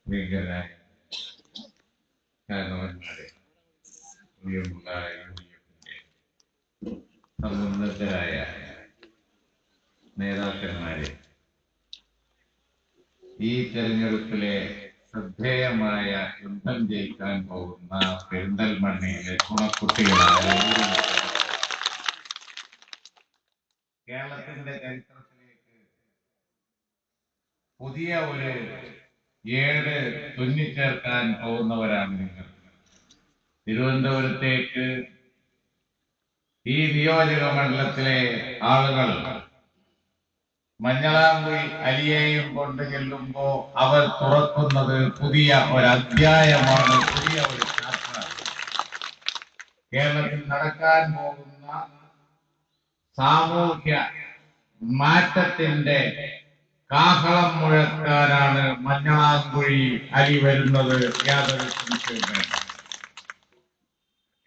ഭീകരരായ കാരണവന്മാരെ, സമുന്നതരായ നേതാക്കന്മാരെ, ഈ തെരഞ്ഞെടുപ്പിലെ ശ്രദ്ധേയമായ യുദ്ധം ജയിക്കാൻ പോകുന്ന പെരിന്തൽമണ്ണയിലെ ഗുണക്കുട്ടികളായ കേരളത്തിന്റെ ചരിത്രത്തിലേക്ക് പുതിയ ഒരു ഏട് തുന്നിച്ചേർക്കാൻ പോകുന്നവരാണ് നിങ്ങൾ. തിരുവനന്തപുരത്തേക്ക് ഈ നിയോജക മണ്ഡലത്തിലെ ആളുകൾ മഞ്ഞളാംകുഴി അലിയെയും കൊണ്ട് ചെല്ലുമ്പോ അവർ തുറക്കുന്നത് പുതിയ ഒരധ്യായമാണ്, പുതിയ ഒരു ചാപ്റ്റർ. കേരളത്തിൽ നടക്കാൻ പോകുന്ന സാമൂഹ്യ മാറ്റത്തിന്റെ കാഹളം മുഴക്കാനാണ് മഞ്ഞളാംകുഴി അലി വരുന്നത്. യാതൊരു സംശയവും വേണ്ട.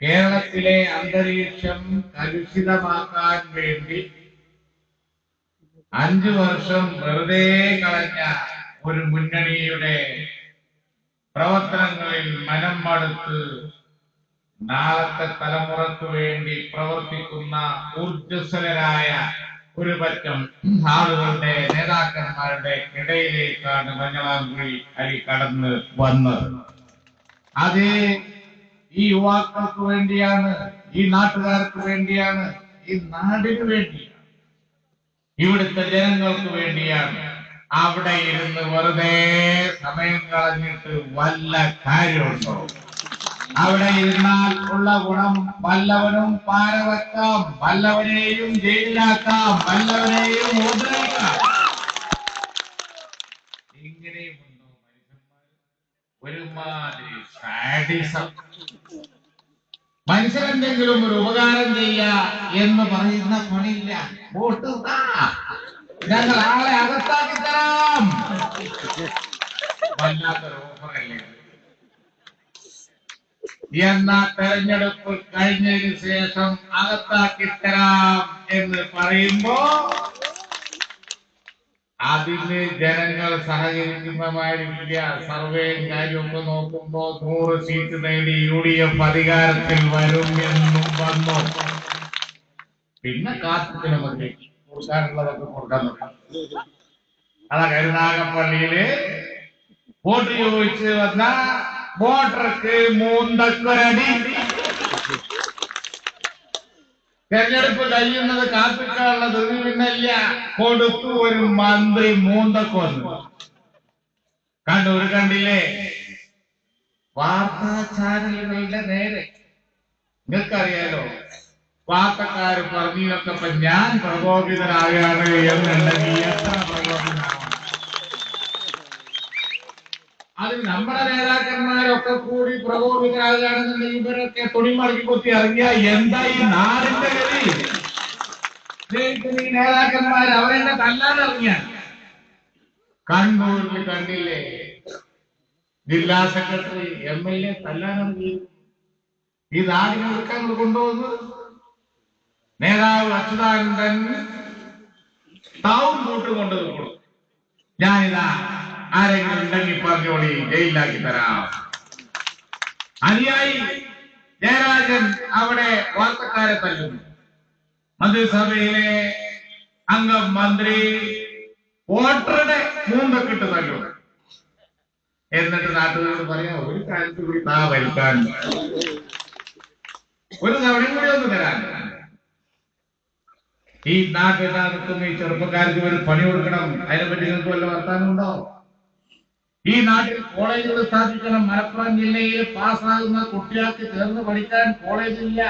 കേരളത്തിലെ അന്തരീക്ഷം കലുഷിതമാക്കാൻ വേണ്ടി 5 വർഷം വെറുതെ കളഞ്ഞ ഒരു മുന്നണിയുടെ പ്രവർത്തനങ്ങളിൽ മനം മടുത്ത് നാളത്തെ തലമുറക്ക് വേണ്ടി പ്രവർത്തിക്കുന്ന ഊർജ്ജസ്വലരായ ഒരു പറ്റം ആളുകളുടെ നേതാക്കന്മാരുടെ ഇടയിലേക്കാണ് മഞ്ഞളാംകുഴി അലി കടന്ന് വന്നത്. അത് ഈ യുവാക്കൾക്ക് വേണ്ടിയാണ്, ഈ നാട്ടുകാർക്ക് വേണ്ടിയാണ്, ഈ നാടിന് വേണ്ടിയാണ്, ഇവിടുത്തെ ജനങ്ങൾക്ക് വേണ്ടിയാണ്. അവിടെ ഇരുന്ന് വെറുതെ സമയം കളഞ്ഞിട്ട് വല്ല കാര്യമുണ്ടോ? അവിടെ ഇരുന്നാൽ ഉള്ള ഗുണം വല്ലവനും പാരവെക്കാം, വല്ലവനെയും ജയിലിലാക്കാം, വല്ലവനെയും ഉപദ്രവിക്കാം. ഇങ്ങനെയുമുണ്ടോ മനുഷ്യന്മാർ? ഒരുമാതിരി സാഡിസം. മനുഷ്യരെന്തെങ്കിലും ഒരു ഉപകാരം ചെയ്യ എന്ന് പറയുന്ന പണിയില്ല. വോട്ട് ഞങ്ങൾ ആളെ അകത്താക്കി തരാം. വല്ലാത്തൊരു ഓഫറല്ലേ. എന്നാ തെരഞ്ഞെടുപ്പ് കഴിഞ്ഞതിന് ശേഷം അകത്താക്കി തരാം എന്ന് പറയുമ്പോ അതിന് ജനങ്ങൾ സഹകരിക്കുന്ന മാതിരില്ല. സർവേയും കാര്യമൊക്കെ നോക്കുമ്പോ 100 സീറ്റ് നേടി UDF അധികാരത്തിൽ വരും എന്നും വന്നു. പിന്നെ കാത്തിന് മതി കൊടുക്കാനുള്ളതൊക്കെ കൊടുക്കാൻ നോക്കാം. അതാ കരുനാഗപ്പള്ളിയില് വോട്ട് ചോദിച്ച് വന്ന വോട്ടർക്ക് മൂന്തക്കൊരടി. തെരഞ്ഞെടുപ്പ് കഴിയുന്നത് കാത്തിക്കാനുള്ള പിന്നല്ല, കൊടുത്തു ഒരു മന്ത്രി മൂന്തക്കൊന്നു. കണ്ണൂർ കണ്ടില്ലേ? വാർത്താ ചാനലുകളുടെ നേരെ. നിങ്ങൾക്കറിയാലോ, വാർത്തക്കാര് പറഞ്ഞൊക്കെ ഇപ്പൊ ഞാൻ പ്രകോപിതനാകാണ് എന്നുണ്ടെങ്കിൽ എത്ര പ്രകോപിതനാണ്. അത് നമ്മുടെ നേതാക്കന്മാരൊക്കെ കൂടി പ്രകോപിതരാകുകയാണെന്നുണ്ടെങ്കിൽ ഇവരൊക്കെ തുണിമടക്കി കൊത്തി ഇറങ്ങിയ എന്താ ഈ നാടിന്റെ ഗതി? ഈ നേതാക്കന്മാർ അവരെന്നെ തല്ലാനിറങ്ങിയ കണ്ണൂരിൽ കണ്ടില്ലേ? ജില്ലാ സെക്രട്ടറി MLA തല്ലാനിറങ്ങി. ഈ നാടിനെ എടുക്കാൻ കൊണ്ടുവന്ന് നേതാവ് അച്യുതാനന്ദൻ ടൗൺ കൂട്ട് കൊണ്ടുവന്നു. ഞാനിതാ ആരെങ്കിലും ഉണ്ടെങ്കിൽ പറഞ്ഞോളി, ജയിലിലാക്കി തരാം. അനുയായി ജയരാജൻ അവിടെ വാർത്തക്കാരെ തല്ലുന്നു. മന്ത്രിസഭയിലെ അംഗം മന്ത്രി വോട്ടറുടെ മൂന്നൊക്കിട്ട് തല്ലുന്നു. എന്നിട്ട് നാട്ടുകാരോട് പറയാം, ഒരു കാലത്ത് കൂടി താ വലിക്കാൻ, ഒരു തവണയും കൂടി ഒന്ന് തരാൻ. ഈ നാട്ടിൽ നിൽക്കുന്ന ഈ ചെറുപ്പക്കാർക്ക് ഒരു പണി കൊടുക്കണം. അതിനെപ്പറ്റി നിങ്ങൾക്ക് വല്ല വർത്താനമുണ്ടോ? ഈ നാട്ടിൽ കോളേജുകൾ സ്ഥാപിക്കണം. മലപ്പുറം ജില്ലയിൽ പാസ്സാകുന്ന കുട്ടികൾക്ക് ചേർന്ന് പഠിക്കാൻ കോളേജില്ല.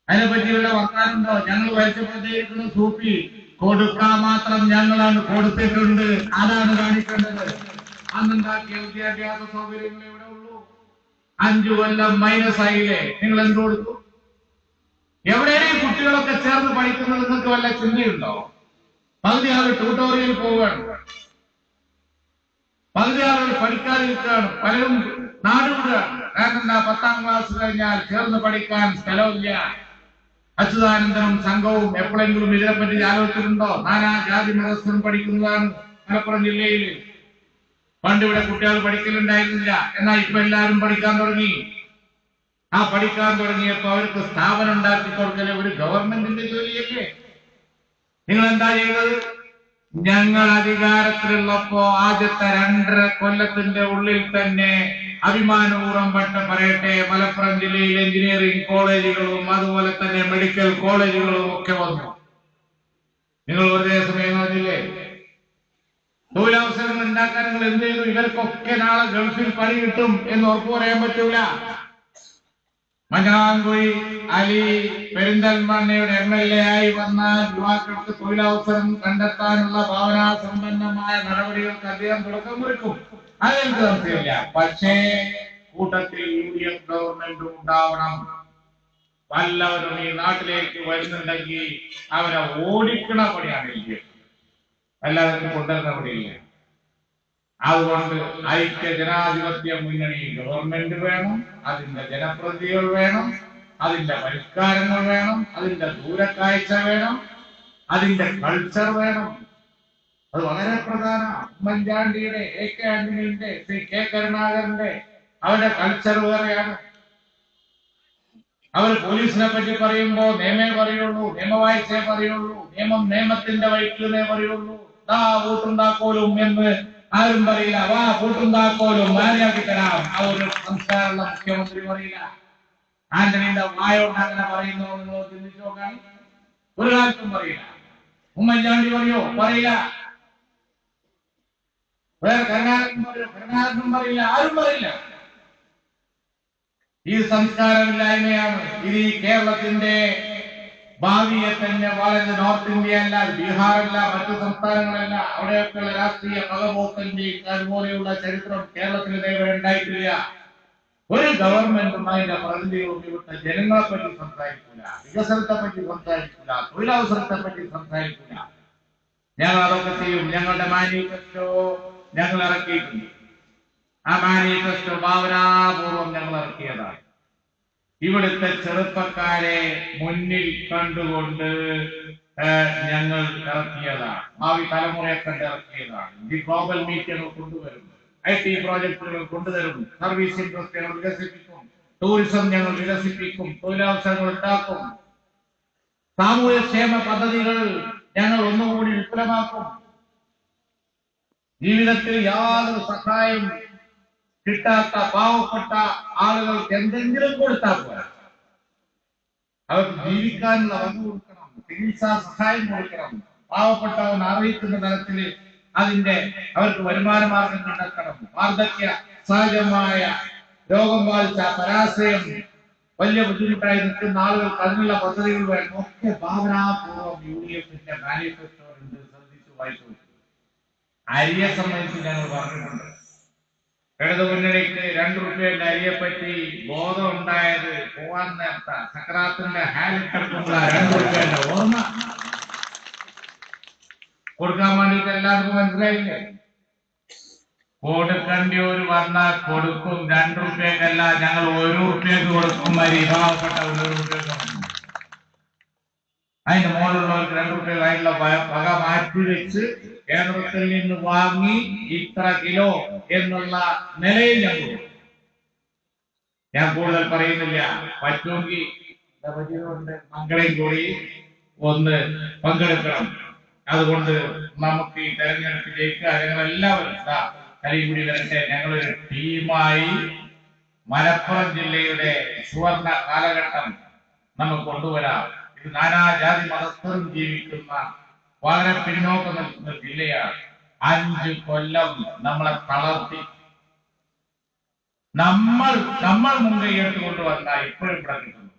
അതിനെപ്പറ്റിയുള്ള വർത്താനുണ്ടോ? ഞങ്ങൾ ഭരിച്ചപ്പോഴത്തേക്കുന്ന സൂപ്പി കൊടുക്കാൻ മാത്രം ഞങ്ങളാണ് കൊടുത്തിട്ടുണ്ട്. അതാണ് കാണിക്കേണ്ടത്. അന്നുണ്ടാക്കിയ വിദ്യാഭ്യാസ സൗകര്യങ്ങൾ എവിടെ ഉള്ളൂ? 5 കൊല്ലം മൈനസ് ആയില്ലേ? നിങ്ങൾ എന്ത് കൊടുത്തു? എവിടെയാണ് ഈ കുട്ടികളൊക്കെ ചേർന്ന് പഠിക്കുന്നത്? നിങ്ങൾക്ക് വല്ല ചിന്തയുണ്ടോ? പകുതി ആൾ ട്യൂട്ടോറിയൽ പോവുകയാണ്, പകുതി ആളുകൾ പഠിക്കാതിരിക്കുകയാണ്, പലരും നാടുവിടുകയാണ്. കാരണം എന്താ? 10ാം ക്ലാസ് കഴിഞ്ഞാൽ ചേർന്ന് പഠിക്കാൻ സ്ഥലമില്ല. അച്യുതാനന്ദനും സംഘവും എപ്പോഴെങ്കിലും ഇതിനെപ്പറ്റി ആലോചിച്ചിട്ടുണ്ടോ? നാനാ ജാതി മതസ്ഥരും പഠിക്കുന്നതാണ് മലപ്പുറം ജില്ലയിൽ. പണ്ട് ഇവിടെ കുട്ടികൾ പഠിക്കലുണ്ടായിരുന്നില്ല. എന്നാൽ ഇപ്പൊ എല്ലാവരും പഠിക്കാൻ തുടങ്ങി. ആ പഠിക്കാൻ തുടങ്ങിയപ്പോ അവർക്ക് സ്ഥാപനം ഉണ്ടാക്കി കൊടുക്കല് ഒരു ഗവൺമെന്റിന്റെ ജോലിയല്ലേ? നിങ്ങൾ എന്താ ചെയ്തത്? ഞങ്ങൾ അധികാരത്തിലുള്ളപ്പോ ആദ്യത്തെ 2.5 കൊല്ലത്തിന്റെ ഉള്ളിൽ തന്നെ അഭിമാനപൂർവ്വം പറയട്ടെ, മലപ്പുറം ജില്ലയിൽ എഞ്ചിനീയറിംഗ് കോളേജുകളും അതുപോലെ തന്നെ മെഡിക്കൽ കോളേജുകളും ഒക്കെ വന്നു. നിങ്ങൾ വെറുതെ സമയം കളഞ്ഞില്ലേ? തൊഴിലവസരങ്ങൾ ഉണ്ടാക്കാൻ നിങ്ങൾ എന്ത് ചെയ്തു? ഇവർക്കൊക്കെ നാളെ ഗൾഫിൽ പണി കിട്ടും എന്ന് ഉറപ്പു പറയാൻ പറ്റൂല. മഞ്ഞാങ്കുഴി അലി പെരിന്തൽമണ്ണയുടെ MLA ആയി വന്നാൽ യുവാക്കൾക്ക് തൊഴിലവസരം കണ്ടെത്താനുള്ള ഭാവനാസമ്പന്നമായ നടപടികൾക്ക് അദ്ദേഹം തുടക്കം കുറിക്കും. അതെനിക്ക് സംശയമില്ല. പക്ഷേ കൂട്ടത്തിൽ UDF ഗവൺമെന്റ് ഉണ്ടാവണം. വല്ലവരും ഈ നാട്ടിലേക്ക് വരുന്നുണ്ടെങ്കിൽ അവരെ ഓടിക്കണ പണിയാണ് LDF, എല്ലാവരും കൊണ്ടുവരുന്ന പണിയില്ല. അതുകൊണ്ട് ഐക്യ ജനാധിപത്യ മുന്നണി ഗവൺമെന്റ് വേണം, അതിന്റെ ജനപ്രതിനിധികൾ വേണം, അതിന്റെ പരിഷ്കാരങ്ങൾ വേണം, അതിന്റെ ദൂരക്കാഴ്ച വേണം, അതിന്റെ കൾച്ചർ വേണം. അത് വളരെ പ്രധാന. ഉമ്മൻചാണ്ടിയുടെ, AK ആന്റണിയുടെ, K കരുണാകരന്റെ അവരുടെ കൾച്ചർ വേറെയാണ്. അവർ പോലീസിനെ പറ്റി പറയുമ്പോ നിയമേ പറയുള്ളൂ, നിയമവാഴ്ചയെ പറയുള്ളൂ, നിയമത്തിന്റെ വഴിക്കുന്നേ പറയുള്ളൂ. കൂട്ടുണ്ടാക്കോലും എന്ന് ആരും പറയില്ല. വാ കൂട്ടുണ്ടാക്കോലും മാറിയാക്കി തരാം ആ ഒരു സംസ്ഥാനമുള്ള മുഖ്യമന്ത്രി പറയില്ല. ആന്റണിയുടെ വായോണ്ട് അങ്ങനെ പറയുന്നു നിങ്ങൾ ചിന്തിച്ചു നോക്കാൻ. ഒരു കാലത്തും പറയില്ല. ഉമ്മൻചാണ്ടി പറയോ? പറയില്ല. വേറെ കരുണാകരനും പറയോ? കരുണാകരനും പറയില്ല. ആരും പറയില്ല. ഈ സംസ്കാരമില്ലായ്മയാണ്. ഇത് ഈ കേരളത്തിന്റെ ഭാവിയെ തന്നെ വളരെ നോർത്ത് ഇന്ത്യ അല്ല, ബീഹാറല്ല, മറ്റു സംസ്ഥാനങ്ങളല്ല, അവിടെയൊക്കെയുള്ള രാഷ്ട്രീയ പകപോക്കന്റെയും അതുപോലെയുള്ള ചരിത്രം കേരളത്തിൽ ഇതേവരെ ഉണ്ടായിട്ടില്ല. ഒരു ഗവൺമെന്റും അതിന്റെ പ്രതിനിധികളും ഇവിടുത്തെ ജനങ്ങളെ പറ്റി സംസാരിക്കില്ല, വികസനത്തെ പറ്റി സംസാരിക്കില്ല, തൊഴിലവസരത്തെ പറ്റി സംസാരിക്കില്ല. ഞങ്ങൾ അതൊക്കെ ചെയ്യും. ഞങ്ങളുടെ മാനിഫെസ്റ്റോ ഞങ്ങൾ ഇറക്കിയിട്ടുണ്ട്. ആ മാനിഫെസ്റ്റോ ഭാവനാപൂർവ്വം ഞങ്ങൾ ഇറക്കിയതാണ്. ഇവിടുത്തെ ചെറുപ്പക്കാരെ മുന്നിൽ കണ്ടുകൊണ്ട് ഞങ്ങൾ ഇറക്കിയതാണ്. ഭാവി തലമുറയെ കണ്ട് ഇറക്കിയതാണ്. ദി ഗ്ലോബൽ മീറ്റിംഗ് കൊണ്ടുവരും, IT പ്രോജക്ടുകൾ കൊണ്ടുവരും, സർവീസ് ഇൻഡസ്ട്രികൾ വികസിപ്പിക്കും, ടൂറിസം ഞങ്ങൾ വികസിപ്പിക്കും, തൊഴിലവസരങ്ങൾ ഉണ്ടാക്കും, സാമൂഹ്യക്ഷേമ പദ്ധതികൾ ഞങ്ങൾ ഒന്നുകൂടി വിപുലമാക്കും. ജീവിതത്തിൽ യാതൊരു സഹായം കിട്ടാത്ത പാവപ്പെട്ട ആളുകൾക്ക് എന്തെങ്കിലും കൊടുത്താൽ പോരാ, അവർക്ക് ജീവിക്കാനുള്ള വക കൊടുക്കണം, ചികിത്സാ സഹായം കൊടുക്കണം, പാവപ്പെട്ടവൻ അറിയിക്കുന്ന തരത്തിൽ അതിന്റെ അവർക്ക് വരുമാന മാർഗം കണ്ടെത്തണം. വാർദ്ധക്യ സഹജമായ രോഗം ബാധിച്ച പരാശ്രയം വലിയ ബുദ്ധിമുട്ടായി നിൽക്കുന്ന ആളുകൾക്ക് അതിനുള്ള പദ്ധതികൾ വേണം. ഒക്കെ ഭാവനാപൂർവ്വം UDFന്റെ മാനിഫെസ്റ്റോ ഉണ്ട്. ശ്രദ്ധിച്ചു വായിച്ചു. അരിയെ സംബന്ധിച്ച് ഞങ്ങൾ പറഞ്ഞിട്ടുണ്ട്. ഇടതു മുന്നണിക്ക് 2 രൂപയുടെ അരിയെപ്പറ്റി ബോധം ഉണ്ടായത് പോവാൻ നേരത്ത സക്രാത്തിന്റെ ഹാലിട്ടെടുക്കുമ്പോൾ 2 രൂപയുടെ ഓർമ്മ കൊടുക്കാൻ വേണ്ടിയിട്ട് എല്ലാവർക്കും മനസ്സിലായില്ലേ? കൊടുക്കേണ്ടിയൊരു വന്നാൽ കൊടുക്കും. 2 രൂപയ്ക്കല്ല, ഞങ്ങൾ 1 രൂപയ്ക്ക് കൊടുക്കും. മരി പാവപ്പെട്ട 1 രൂപയ്ക്ക്. അതിന്റെ മുകളിലുള്ളവർക്ക് 2 രൂപ അതിനുള്ള വക മാറ്റി വെച്ച് കേന്ദ്രത്തിൽ നിന്ന് വാങ്ങി ഇത്ര കിലോ എന്നുള്ള നിലയിൽ ഞാൻ കൂടുതൽ പറയുന്നില്ല. പറ്റുമെങ്കിൽ മംഗളയും കൂടി ഒന്ന് പങ്കെടുക്കണം. അതുകൊണ്ട് നമുക്ക് ഈ തെരഞ്ഞെടുപ്പ് ജയിക്കുക. ഞങ്ങളെല്ലാവരും കളികൂടി വരട്ടെ. ഞങ്ങളൊരു ടീമായി മലപ്പുറം ജില്ലയുടെ സുവർണ കാലഘട്ടം നമുക്ക് കൊണ്ടുവരാം. ഇത് നാനാജാതി മതസ്ഥരും ജീവിക്കുന്ന വളരെ പിന്നോക്കം നിൽക്കുന്ന ജില്ലയാണ്. 5 കൊല്ലം നമ്മളെ തളർത്തി നമ്മൾ മുൻകൈ എടുത്തുകൊണ്ട് വന്നാൽ ഇപ്പോഴും ഇവിടെ കിട്ടുന്നു.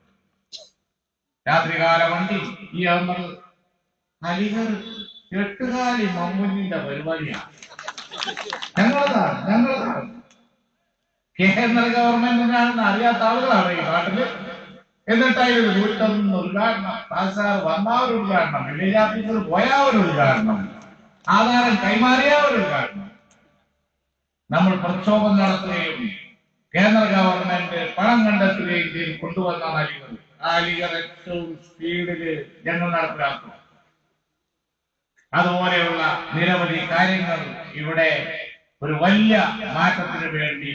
രാത്രികാല വണ്ടി ഈ അലിഗർ 8കാലി മമ്മൂഞ്ഞിന്റെ പരിപാടിയാണ്. ഞങ്ങളതാണ് കേന്ദ്ര ഗവൺമെന്റിനാണെന്ന് അറിയാത്ത ആളുകളാണ് ഈ നാട്ടില്. എന്നിട്ടായിരുന്നു 101 ഉദ്ഘാടനം, പാസാർ വന്ന ഒരു ഉദ്ഘാടനം, വില്ലേജ് ഓഫീസർ പോയ ഒരു ഉദ്ഘാടനം, ആധാരം കൈമാറിയ ഒരു ഉദ്ഘാടനം. നമ്മൾ പ്രക്ഷോഭം നടത്തുകയും കേന്ദ്ര ഗവൺമെന്റ് പണം കണ്ടെത്തുകയും ചെയ്ത് കൊണ്ടുവന്ന അലിഗർ. ആ അലിഗർ ഏറ്റവും സ്പീഡില് ഞങ്ങൾ നടപ്പിലാക്കും. അതുപോലെയുള്ള നിരവധി കാര്യങ്ങൾ ഇവിടെ ഒരു വലിയ മാറ്റത്തിന് വേണ്ടി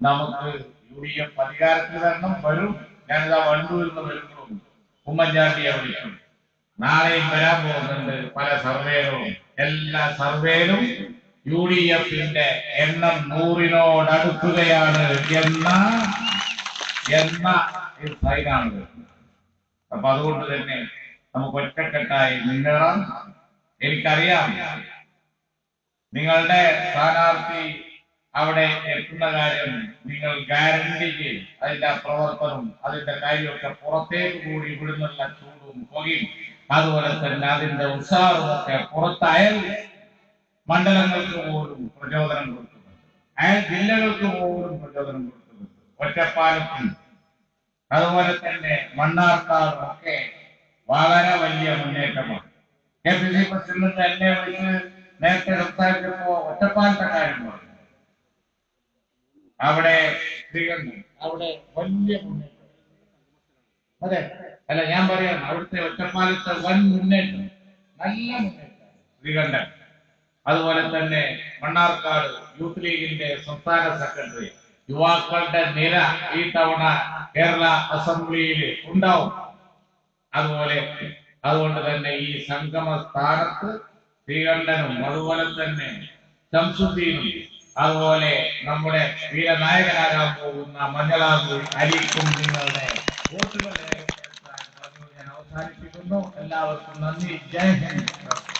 നമുക്ക് UDF അധികാരത്തിൽ വരണം. വരും. ഞാനിതാ വണ്ടൂരിൽ നിന്ന് വരുമ്പോഴും ഉമ്മൻചാണ്ടിയെ വിളിക്കും. നാളെയും വരാൻ പോകുന്നുണ്ട് പല സർവേകളും. എല്ലാ സർവേയിലും UDFന്റെ എണ്ണം 100-നോടടുക്കുകയാണ് എന്ന സൈനാണ്. അപ്പൊ അതുകൊണ്ട് തന്നെ നമുക്ക് ഒറ്റക്കെട്ടായി മുന്നേറാം. എനിക്കറിയാം നിങ്ങളുടെ സ്ഥാനാർത്ഥി അവിടെ എത്തുന്ന കാര്യം നിങ്ങൾ ഗ്യാരണ്ടി ചെയ്യും. അതിന്റെ പ്രവർത്തനം, അതിന്റെ കാര്യമൊക്കെ പുറത്തേക്ക് കൂടി ഇവിടുന്നുള്ള ചൂടും പുകയും അതുപോലെ തന്നെ അതിന്റെ ഉത്സാഹവും ഒക്കെ പുറത്തയൽ മണ്ഡലങ്ങൾക്ക് പോലും പ്രചോദനം കൊടുക്കുന്നുണ്ട്. അയൽ ജില്ലകൾക്ക് പോലും പ്രചോദനം കൊടുക്കുന്നുണ്ട്. ഒറ്റപ്പാലത്തും അതുപോലെ തന്നെ മണ്ണാർക്കാടും ഒക്കെ വളരെ വലിയ മുന്നേറ്റമാണ്. KPC പ്രസിഡന്റ് എന്നെ വിളിച്ച് നേരത്തെ സംസാരിച്ചപ്പോ ഒറ്റപ്പാലത്തെ കാര്യം പറഞ്ഞു. അവിടെ സ്ത്രീകളുണ്ട്, അവിടെ വലിയ മുന്നേറ്റം. അതെ, അല്ല ഞാൻ പറയാം, അവിടുത്തെ ഒറ്റപ്പാലത്തെ വൻ മുന്നേറ്റം, നല്ല മുന്നേറ്റം സ്ത്രീകളുടെ. അതുപോലെ തന്നെ മണ്ണാർക്കാട് യൂത്ത് ലീഗിന്റെ സംസ്ഥാന സെക്രട്ടറി, യുവാക്കളുടെ നിര ഈ തവണ കേരള അസംബ്ലിയിൽ ഉണ്ടാവും. അതുകൊണ്ട് തന്നെ ഈ സംഗമ സ്ഥാനത്ത് ശ്രീകണ്ഠനും അതുപോലെ തന്നെ ശംസുദ്ദീനും അതുപോലെ നമ്മുടെ വീരനായകനാകാൻ പോകുന്ന മഞ്ഞളാമ്പൂർ അലിക്കും നിങ്ങളുടെ വോട്ടുകൾ ഞാൻ അവസാനിപ്പിക്കുന്നു. എല്ലാവർക്കും നന്ദി. ജയ് ഹിന്ദ്.